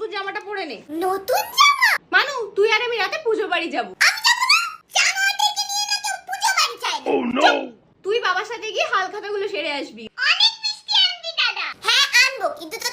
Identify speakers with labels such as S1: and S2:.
S1: নতুন জামাটা পরে নে।
S2: নতুন জামা?
S1: মানু, তুই আর আমি রাতে পুজো বাড়ি যাব।
S2: আমি যাবো না। জামাটাকে নিয়ে না কেউ পুজো বাড়ি চায় না।
S3: Oh no!
S1: তুই বাবার সাথে গিয়ে হাল খাতাগুলো সেরে আসবি।
S2: অনেক মিষ্টি আনবি দাদা। হ্যাঁ আনবো, কিন্তু তোর